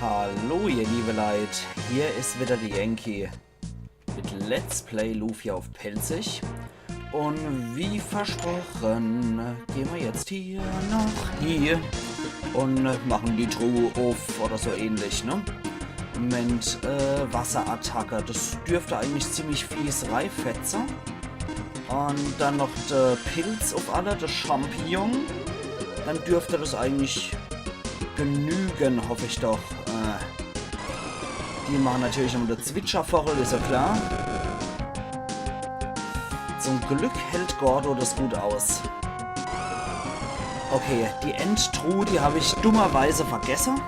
Hallo ihr liebe Leute, hier ist wieder die Yankee mit Let's Play Lufia auf Pelzig. Und wie versprochen, gehen wir jetzt hier und machen die Truhe auf oder so ähnlich, ne? Moment, Wasserattacke, das dürfte eigentlich ziemlich fies Reifetzer. Und dann noch der Pilz auf alle, der Champignon. Dann dürfte das eigentlich genügen, hoffe ich doch. Die machen natürlich immer der Zwitschervogel, ist ja klar. Zum Glück hält Gordo das gut aus. Okay, die Endtruhe, die habe ich dummerweise vergessen.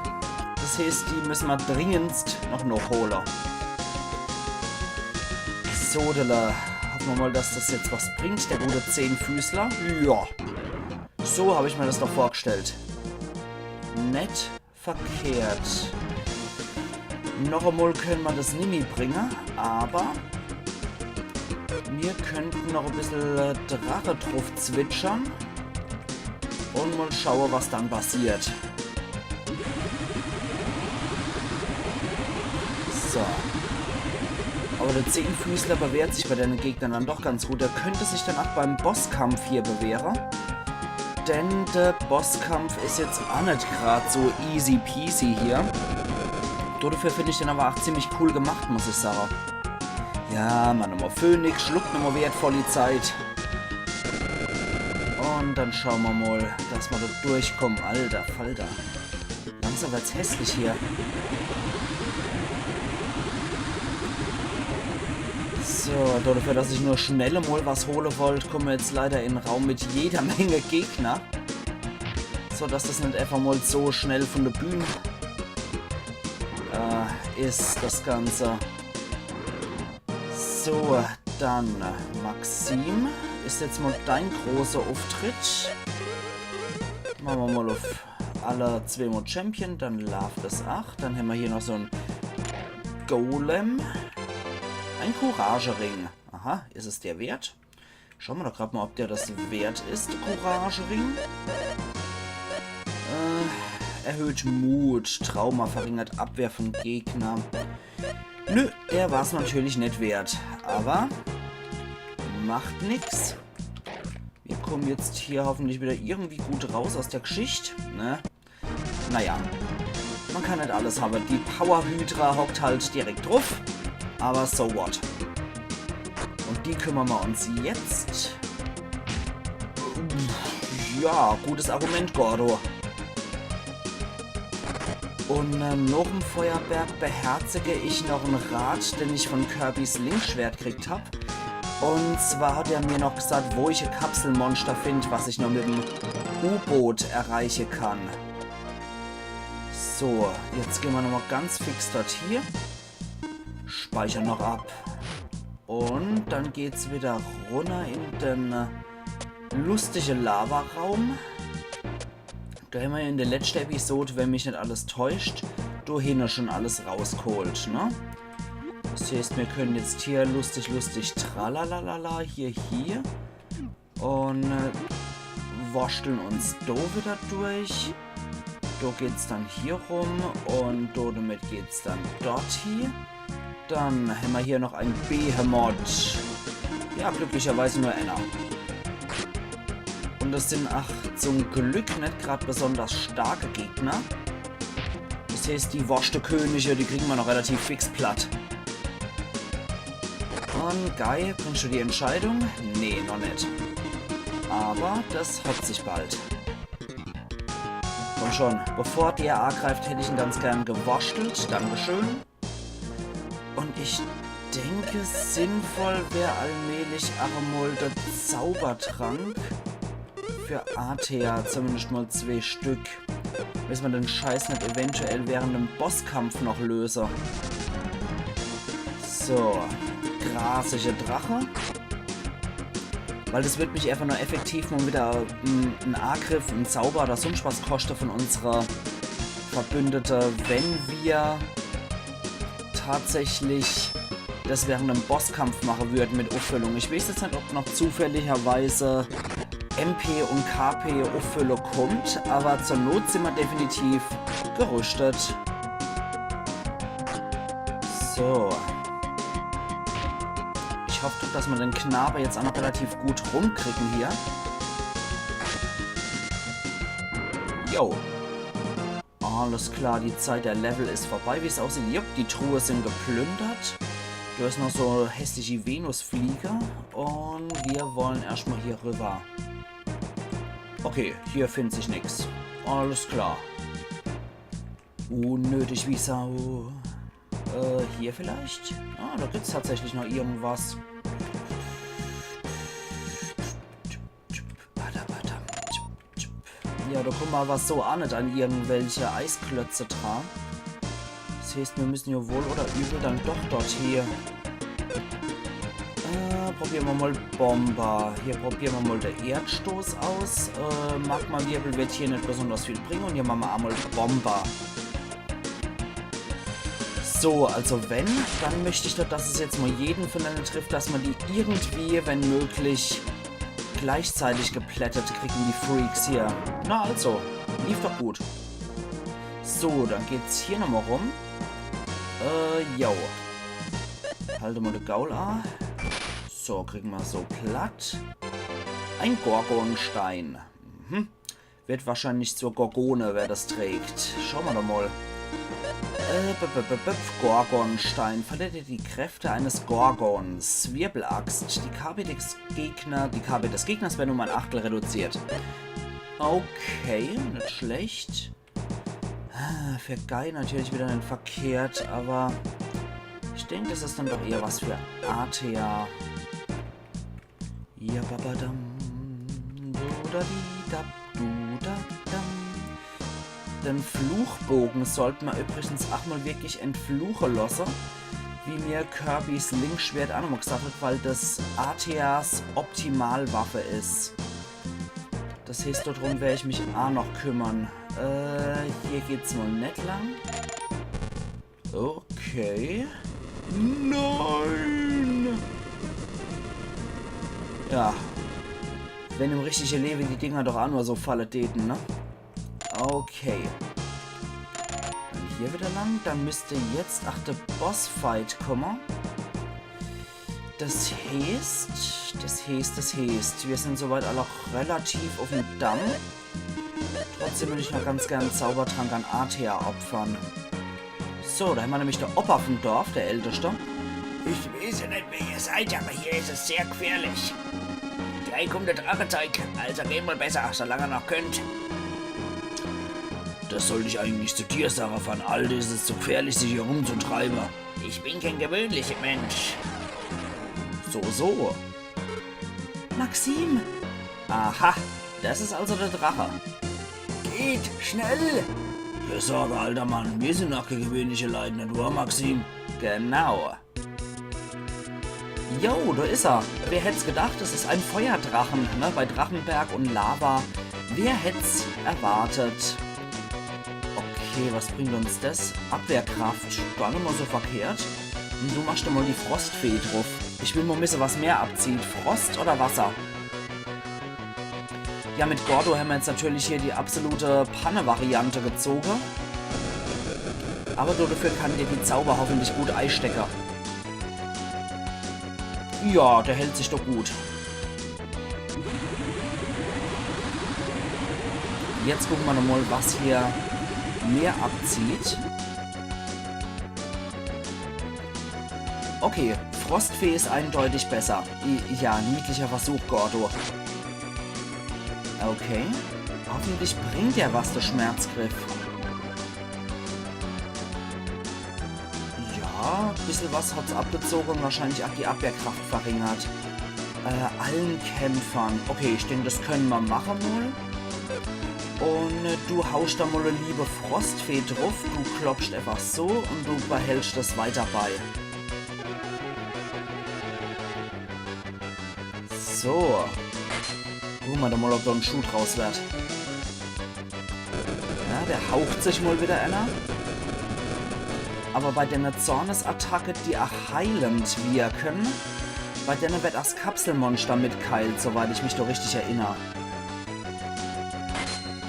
Das heißt, die müssen wir dringendst noch holen. Sodele. Hoffen wir mal, dass das jetzt was bringt, der gute Zehnfüßler. Ja. So habe ich mir das doch vorgestellt. Nett verkehrt. Noch einmal können wir das Nimi bringen, aber wir könnten noch ein bisschen Drache drauf zwitschern und mal schauen, was dann passiert. So. Aber der Zehnfüßler bewährt sich bei den Gegnern dann doch ganz gut. Er könnte sich dann auch beim Bosskampf hier bewähren. Denn der Bosskampf ist jetzt auch nicht gerade so easy peasy hier. Dafür finde ich den aber auch ziemlich cool gemacht, muss ich sagen. Ja, man nochmal Phönix, schluckt nochmal wertvoll die Zeit. Und dann schauen wir mal, dass wir da durchkommen. Alter Falter. Langsam wird's hässlich hier. So, dafür, dass ich nur schnell mal was holen wollte, kommen wir jetzt leider in einen Raum mit jeder Menge Gegner. So, dass das nicht einfach mal so schnell von der Bühne ist, das Ganze. So, dann Maxim. Ist jetzt mal dein großer Auftritt. Machen wir mal auf alle zweimal Champion, dann Love das 8. Dann haben wir hier noch so ein Golem. Ein Courage-Ring. Aha, ist es der wert? Schauen wir doch gerade mal, ob der das wert ist, der Courage-Ring. Erhöht Mut, Trauma, verringert Abwehr von Gegnern. Nö, der war es natürlich nicht wert. Aber macht nix. Wir kommen jetzt hier hoffentlich wieder irgendwie gut raus aus der Geschichte. Ne? Naja, man kann nicht alles haben. Die Power Hydra hockt halt direkt drauf. Aber so what? Und die kümmern wir uns jetzt. Ja, gutes Argument, Gordo. Und noch im Feuerberg beherzige ich noch einen Rat, den ich von Kirbys Linkschwert gekriegt habe. Und zwar hat er mir noch gesagt, wo ich ein Kapselmonster finde, was ich noch mit dem U-Boot erreichen kann. So, jetzt gehen wir nochmal ganz fix dort hier. Speichern noch ab. Und dann geht's wieder runter in den lustigen Lavaraum. Da haben wir in der letzten Episode, wenn mich nicht alles täuscht, dahin schon alles rausgeholt, ne? Das heißt, wir können jetzt hier lustig tralalala, hier. Und wursteln uns da wieder durch. Da geht's dann hier rum und damit geht's dann dort hier. Dann haben wir hier noch ein Behemoth. Ja, glücklicherweise nur einer. Und das sind, ach, zum Glück nicht gerade besonders starke Gegner. Das heißt, die Wurstekönige, die kriegen wir noch relativ fix platt. Und Guy, bringst du die Entscheidung? Nee, noch nicht. Aber das hat sich bald. Komm schon, bevor der angreift, hätte ich ihn ganz gern gewurschtelt. Dankeschön. Und ich denke, sinnvoll wäre allmählich einmal der Zaubertrank für Athea, zumindest mal 2 Stück. Bis man den Scheiß nicht eventuell während dem Bosskampf noch löse. So, grasige Drache. Weil das wird mich einfach nur effektiv mal wieder ein Angriff, ein Zauber oder sonst was kosten von unserer Verbündete, wenn wir tatsächlich das während einem Bosskampf machen würden mit Auffüllung. Ich weiß jetzt nicht, ob noch zufälligerweise MP und KP Auffüllung kommt, aber zur Not sind wir definitiv gerüstet. So. Ich hoffe, dass wir den Knabe jetzt auch noch relativ gut rumkriegen hier. Jo. Alles klar, die Zeit der Level ist vorbei, wie es aussieht. Jupp, die Truhe sind geplündert. Du hast noch so hässliche Venusflieger. Und wir wollen erstmal hier rüber. Okay, hier findet sich nichts. Alles klar. Unnötig wie Sau. Hier vielleicht? Ah, da gibt es tatsächlich noch irgendwas. Ja, da kommt mal was so an, nicht an irgendwelche Eisklötze dran. Das heißt, wir müssen ja wohl oder übel dann doch dorthin. Probieren wir mal Bomber. Hier probieren wir mal den Erdstoß aus. Magma-Wirbel wird hier nicht besonders viel bringen. Und hier machen wir einmal Bomber. So, also wenn, dann möchte ich doch, dass es jetzt mal jeden von denen trifft, dass man die irgendwie, wenn möglich, gleichzeitig geplättet kriegen, die Freaks hier. Na also, lief doch gut. So, dann geht's hier nochmal rum. Jo. Halte mal den Gaul an. So, kriegen wir so platt. Ein Gorgonstein. Mhm. Wird wahrscheinlich zur Gorgone, wer das trägt. Schauen wir doch mal. Gorgonstein. Verlettet die Kräfte eines Gorgons. Wirbelaxt. Die KB des Gegners werden um ein Achtel reduziert. Okay, nicht schlecht. Für Guy natürlich wieder nicht verkehrt, aber ich denke, das ist dann doch eher was für Athea. Ja, babadam. Den Fluchbogen sollten wir übrigens auch mal wirklich entfluchen lassen, wie mir Kirbys Linkschwert auch nochmal gesagt hat, weil das Atheas Optimalwaffe ist. Das heißt, darum werde ich mich auch noch kümmern. Hier geht's mal nicht lang. Okay. Nein! Ja. Wenn im richtigen Leben die Dinger doch auch nur so Falle täten, ne? Okay. Dann hier wieder lang. Dann müsste jetzt, ach, der Bossfight kommen. Das heißt, wir sind soweit alle auch relativ auf dem Damm. Trotzdem würde ich noch ganz gerne einen Zaubertrank an Athea opfern. So, da haben wir nämlich der Opa vom Dorf, der Älteste. Ich weiß ja nicht, wer ihr seid, aber hier ist es sehr gefährlich. Gleich kommt der Drachezeug, also geht mal besser, solange ihr noch könnt. Das sollte ich eigentlich zu dir sagen, von all das ist es so gefährlich, sich hier rumzutreiben. Ich bin kein gewöhnlicher Mensch. So. Maxim! Aha, das ist also der Drache. Geht, schnell! Keine Sorge, alter Mann, wir sind noch keine gewöhnliche Leute, nicht wahr, Maxim? Genau. Jo, da ist er. Wer hätte es gedacht, es ist ein Feuerdrachen, ne? Bei Drachenberg und Lava. Wer hätte es erwartet? Okay, was bringt uns das? Abwehrkraft, gar nicht mal so verkehrt. Und du machst doch mal die Frostfee drauf. Ich will mal wissen, was mehr abzieht. Frost oder Wasser? Ja, mit Gordo haben wir jetzt natürlich hier die absolute Panne-Variante gezogen. Aber dafür kann dir die Zauber hoffentlich gut einstecken. Ja, der hält sich doch gut. Jetzt gucken wir nochmal, was hier mehr abzieht. Okay, Frostfee ist eindeutig besser. Ja, niedlicher Versuch, Gordo. Okay. Hoffentlich bringt er was, der Schmerzgriff. Ja, ein bisschen was hat's abgezogen und wahrscheinlich auch die Abwehrkraft verringert. Allen Kämpfern. Okay, ich denke, das können wir machen wohl. Und du haust da mal eine liebe Frostfee drauf. Du klopfst einfach so und du behältst das weiter bei. So. Gucken wir da mal, ob da ein Schuh draus wird. Ja, der haucht sich mal wieder einer. Aber bei der Zornesattacke, die auch heilend wirken, bei der wird das Kapselmonster mitkeilt, soweit ich mich da richtig erinnere.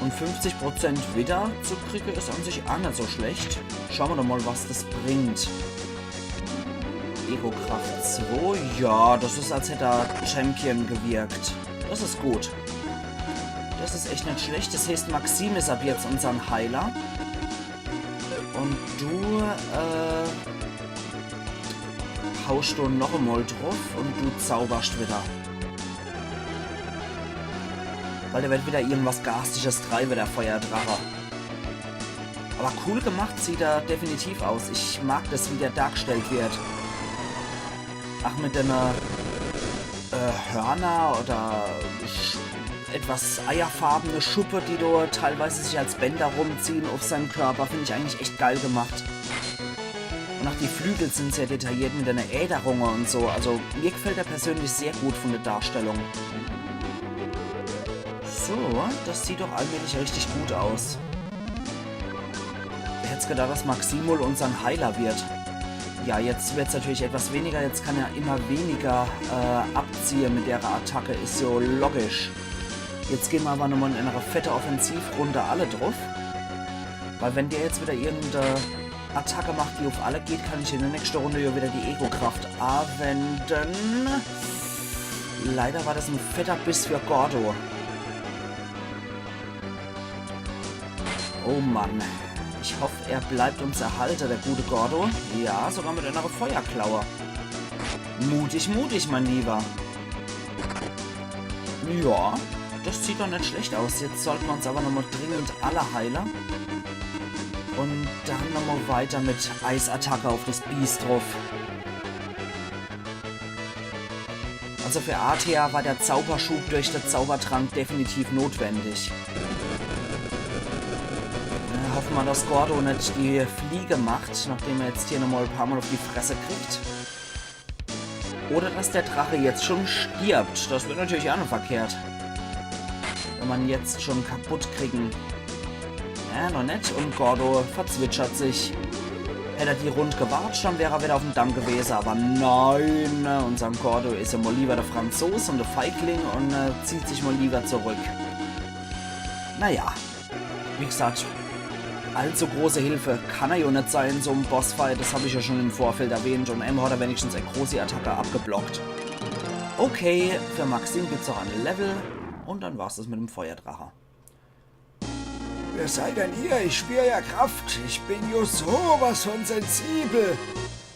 Und 50% wieder zu kriegen ist an sich auch nicht so schlecht. Schauen wir doch mal, was das bringt. Ego-Kraft 2. Ja, das ist, als hätte er Champion gewirkt. Das ist gut. Das ist echt nicht schlecht. Das heißt, Maxim ist ab jetzt unser Heiler. Und du, haust du noch einmal drauf und du zauberst wieder. Weil der wird wieder irgendwas Garstiges treiben, der Feuerdrache. Aber cool gemacht sieht er definitiv aus. Ich mag das, wie der dargestellt wird. Ach, mit einer Hörner oder etwas eierfarbene Schuppe, die da teilweise sich als Bänder rumziehen auf seinem Körper, finde ich eigentlich echt geil gemacht. Und auch die Flügel sind sehr detailliert mit einer Äderung und so. Also mir gefällt er persönlich sehr gut von der Darstellung. So, das sieht doch allmählich richtig gut aus. Wer hätte gedacht, dass Maximul unser Heiler wird? Ja, jetzt wird es natürlich etwas weniger. Jetzt kann er immer weniger abziehen mit der Attacke. Ist so logisch. Jetzt gehen wir aber nochmal in eine fette Offensivrunde alle drauf. Weil wenn der jetzt wieder irgendeine Attacke macht, die auf alle geht, kann ich in der nächsten Runde ja wieder die Ego-Kraft anwenden. Leider war das ein fetter Biss für Gordo. Oh Mann. Ich hoffe, er bleibt uns erhalten, der gute Gordo. Ja, sogar mit einer Feuerklaue. Mutig, mutig, mein Lieber. Ja, das sieht doch nicht schlecht aus. Jetzt sollten wir uns aber nochmal dringend alle heilen. Und dann nochmal weiter mit Eisattacke auf das Biest drauf. Also für Athea war der Zauberschub durch den Zaubertrank definitiv notwendig. Hoffen wir, dass Gordo nicht die Fliege macht, nachdem er jetzt hier nochmal ein paar Mal auf die Fresse kriegt. Oder dass der Drache jetzt schon stirbt. Das wird natürlich auch noch verkehrt. Wenn man jetzt schon kaputt kriegen. Ja, noch nicht. Und Gordo verzwitschert sich. Hätte er die rund gewatscht, dann wäre er wieder auf dem Damm gewesen. Aber nein, unser Gordo ist ja mal lieber der Franzose und der Feigling und zieht sich mal lieber zurück. Naja, wie gesagt, allzu große Hilfe kann er ja nicht sein, so ein Bossfight. Das habe ich ja schon im Vorfeld erwähnt. Und Emma hat er wenigstens eine große Attacke abgeblockt. Okay, für Maxim gibt es noch ein Level. Und dann war es das mit dem Feuerdrache. Wer seid denn ihr? Ich spüre ja Kraft. Ich bin ja sowas von sensibel.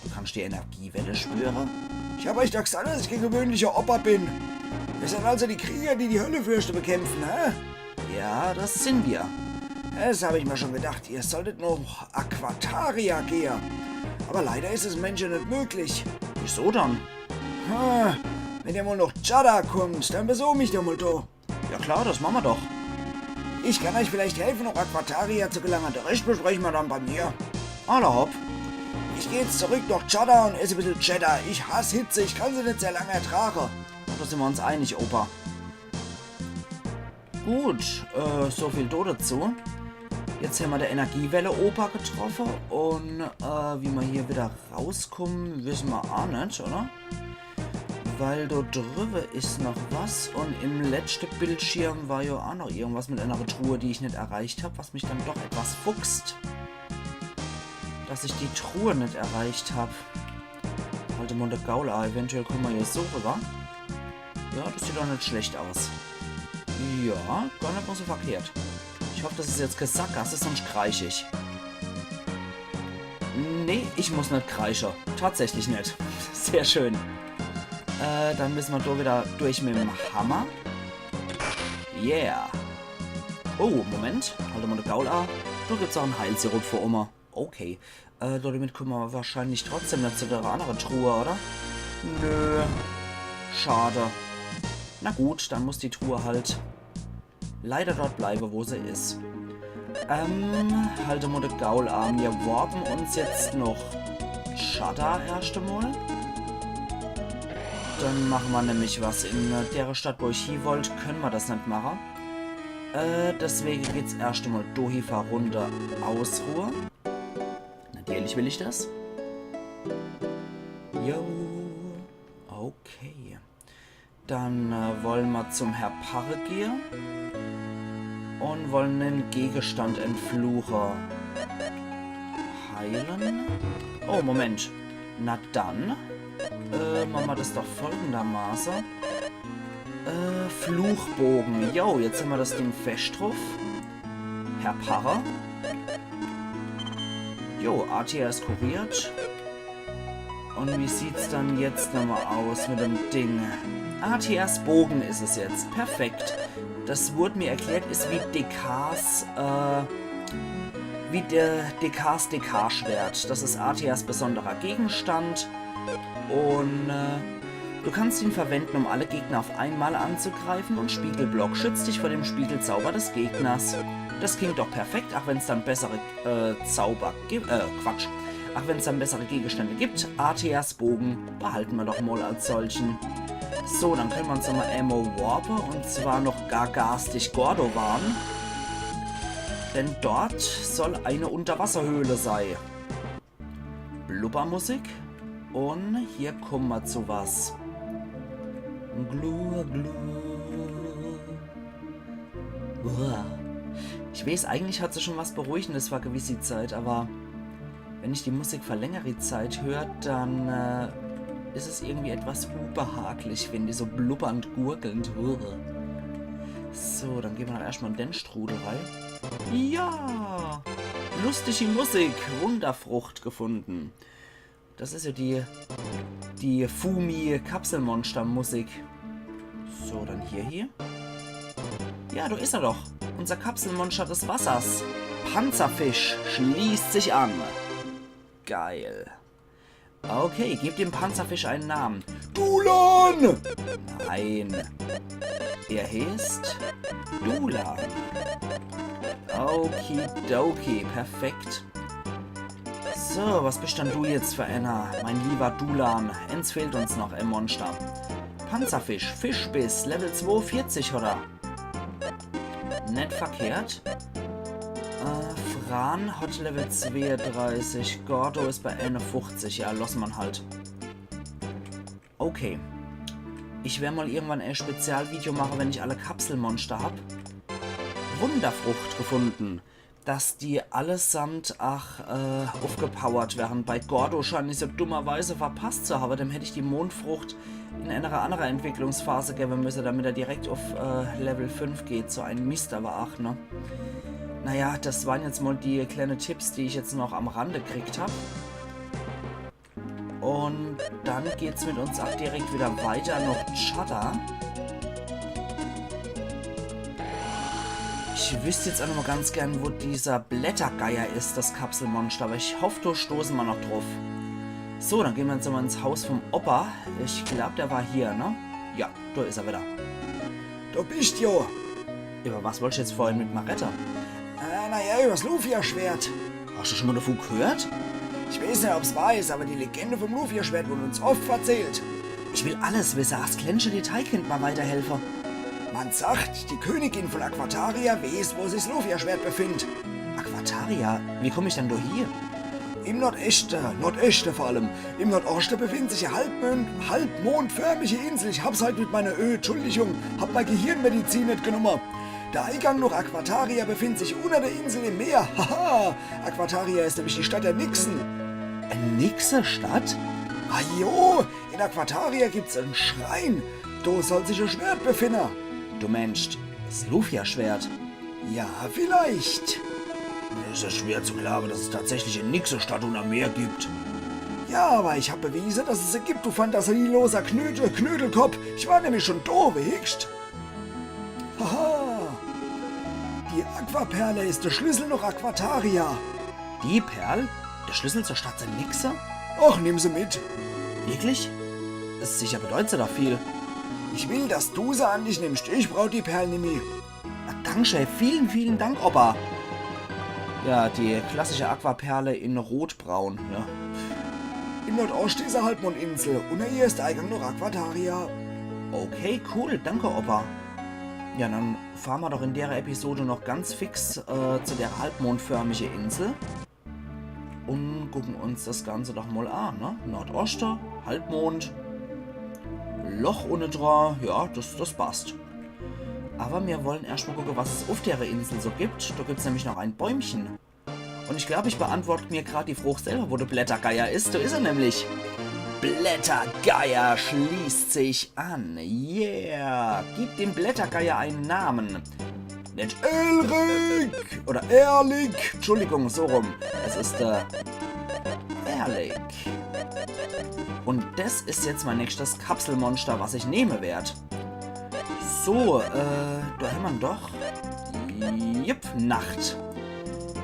Du kannst die Energiewelle spüren? Ich habe euch doch gesagt, dass ich kein gewöhnlicher Opa bin. Wir sind also die Krieger, die die Höllefürste bekämpfen, hä? Ja, das sind wir. Das habe ich mir schon gedacht. Ihr solltet noch Aquataria gehen. Aber leider ist es Menschen nicht möglich. Wieso dann? Wenn ihr mal noch Jada kommt, dann besuch mich doch mal da. Ja klar, das machen wir doch. Ich kann euch vielleicht helfen, noch Aquataria zu gelangen. Der Rest besprechen wir dann bei mir. Alla hopp. Ich gehe jetzt zurück nach Jada und esse ein bisschen Cheddar. Ich hasse Hitze, ich kann sie nicht sehr lange ertragen. Da sind wir uns einig, Opa. Gut, so viel dazu. Jetzt haben wir der Energiewelle Opa getroffen und wie wir hier wieder rauskommen, wissen wir auch nicht, oder? Weil da drüben ist noch was und im letzten Bildschirm war ja auch noch irgendwas mit einer Truhe, die ich nicht erreicht habe, was mich dann doch etwas fuchst. Dass ich die Truhe nicht erreicht habe. Halte Monte Gaula, eventuell kommen wir hier so rüber. Ja, das sieht doch nicht schlecht aus. Ja, gar nicht mal so verkehrt. Ich hoffe, das ist jetzt Sackgasse, sonst kreische ich. Nee, ich muss nicht kreischen. Tatsächlich nicht. Sehr schön. Dann müssen wir da wieder durch mit dem Hammer. Yeah. Oh, Moment. Halte mal den Gaul an. Da gibt es auch einen Heilsirup für Oma. Okay. Damit kommen wir wahrscheinlich trotzdem nicht zu der anderen Truhe, oder? Nö. Schade. Na gut, dann muss die Truhe halt leider dort bleiben, wo sie ist. Halte mal den Gaul an. Wir worben uns jetzt noch Shada erst einmal. Dann machen wir nämlich was. In der Stadt, wo ich hin wollte, können wir das nicht machen. Deswegen geht's erst einmal Dohifa runter Ausruhe. Natürlich will ich das. Jo. Okay. Dann wollen wir zum Herr Parre gehen. Und wollen den Gegenstand entfluchen. Heilen. Oh, Moment. Na dann Machen wir das doch folgendermaßen. Fluchbogen. Jo, jetzt haben wir das Ding fest drauf. Herr Parrer. Jo, ATA ist kuriert. Und wie sieht's dann jetzt nochmal aus mit dem Ding? ATAs Bogen ist es jetzt. Perfekt. Das wurde mir erklärt, ist wie Dekars, Dekars Dekarschwert. Das ist ATAs besonderer Gegenstand. Und du kannst ihn verwenden, um alle Gegner auf einmal anzugreifen. Und Spiegelblock schützt dich vor dem Spiegelzauber des Gegners. Das klingt doch perfekt, auch wenn es dann bessere Auch wenn es dann bessere Gegenstände gibt. ATAs Bogen behalten wir doch mal als solchen. So, dann können wir uns nochmal Ammo warpen. Und zwar noch gar garstig Gordo warnen. Denn dort soll eine Unterwasserhöhle sein. Blubbermusik. Und hier kommen wir zu was. Glu, glu. Uah. Ich weiß, eigentlich hat sie schon was Beruhigendes für gewisse Zeit, aber wenn ich die Musik für längere Zeit höre, dann ist es irgendwie etwas unbehaglich, wenn die so blubbernd, gurgelnd. So, dann gehen wir doch erstmal in den Strudel rein. Ja! Lustige Musik, Wunderfrucht gefunden. Das ist ja die Fumi-Kapselmonster-Musik. So, dann hier. Ja, da ist er doch. Unser Kapselmonster des Wassers. Panzerfisch schließt sich an. Geil. Okay, gib dem Panzerfisch einen Namen. Dulan! Nein. Er heißt Dulan. Okidoki, perfekt. So, was bist denn du jetzt für einer, mein lieber Dulan? Eins fehlt uns noch, ein Monster. Panzerfisch, Fischbiss, Level 42, oder? Nicht verkehrt. Fran hat Level 32, Gordo ist bei 51, ja, lassen wir halt. Okay. Ich werde mal irgendwann ein Spezialvideo machen, wenn ich alle Kapselmonster habe. Wunderfrucht gefunden. Dass die allesamt aufgepowert werden. Bei Gordo scheint ich so dummerweise verpasst zu haben. Dem hätte ich die Mondfrucht in einer anderen Entwicklungsphase geben müssen, damit er direkt auf Level 5 geht. So ein Mist, aber ach, ne? Naja, das waren jetzt mal die kleinen Tipps, die ich jetzt noch am Rande gekriegt habe. Und dann geht's mit uns auch direkt wieder weiter. Noch Chatter. Ich wüsste jetzt auch noch mal ganz gern, wo dieser Blättergeier ist, das Kapselmonster. Aber ich hoffe, da stoßen wir noch drauf. So, dann gehen wir jetzt mal ins Haus vom Opa. Ich glaube, der war hier, ne? Ja, da ist er wieder. Du bist jo. Über was wolltest du jetzt vorhin mit Maretta? Naja, übers Lufia-Schwert. Hast du schon mal davon gehört? Ich weiß nicht, ob's wahr ist, aber die Legende vom Lufia-Schwert wurde uns oft erzählt. Ich will alles wissen. Das kleinste Detail könnte mal weiterhelfen. Man sagt, die Königin von Aquataria weiß, wo sich das Lufia-Schwert befindet. Aquataria? Wie komme ich denn da hier? Im Nordösten vor allem. Im Nordosten befindet sich eine halbmondförmige Insel. Ich hab's halt mit meiner Entschuldigung, hab mein Gehirnmedizin nicht genommen. Der Eingang nach Aquataria befindet sich unter der Insel im Meer. Haha, Aquataria ist nämlich die Stadt der Nixen. Eine Nixenstadt? Ah jo, in Aquataria gibt's einen Schrein. Da soll sich ein Schwert befinden. Du meinst, das Lufia-Schwert? Ja, vielleicht. Mir ist es schwer zu glauben, dass es tatsächlich eine Nixenstadt unter Meer gibt. Ja, aber ich habe bewiesen, dass es gibt, du fantasieloser Knödelkopf. Ich war nämlich schon doof, hickst. Haha. Die Aquaperle ist der Schlüssel nach Aquataria. Die Perl? Der Schlüssel zur Stadt sind Nixe? Och, nimm sie mit. Wirklich? Das ist sicher bedeutet doch viel. Ich will, dass du sie an dich nimmst. Ich brauch die Perlen nicht mehr. Danke, Chef. Vielen, vielen Dank, Opa. Ja, die klassische Aquaperle in rotbraun, ja. Im Nordosten ist eine Halbmondinsel. Unter ihr ist der Eingang nach Aquataria. Okay, cool. Danke, Opa. Ja, dann fahren wir doch in der Episode noch ganz fix zu der halbmondförmigen Insel. Und gucken uns das Ganze doch mal an, ne? Nordosten, Halbmond, Loch ohne dran, ja, das passt. Aber wir wollen erstmal gucken, was es auf der Insel so gibt. Da gibt es nämlich noch ein Bäumchen. Und ich glaube, ich beantworte mir gerade die Frucht selber, wo der Blättergeier ist. Da ist er nämlich. Blättergeier schließt sich an. Yeah. Gib dem Blättergeier einen Namen. Nicht Elric oder Erlik. Entschuldigung, so rum. Es ist Erlik. Und das ist jetzt mein nächstes Kapselmonster, was ich nehmen werde. So, da haben wir doch. Jupp, Nacht.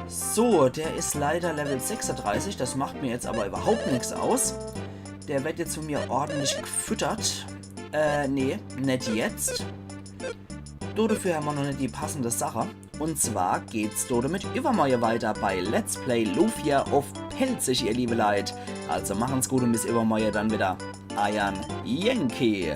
So, der ist leider Level 36. Das macht mir jetzt aber überhaupt nichts aus. Der wird jetzt von mir ordentlich gefüttert. Nee, nicht jetzt. Dafür haben wir noch nicht die passende Sache. Und zwar geht's dort mit übermorgen weiter bei Let's Play Lufia auf Pelzig, ihr liebe Leid. Also machen's gut und bis übermorgen dann wieder. Iron Yankee.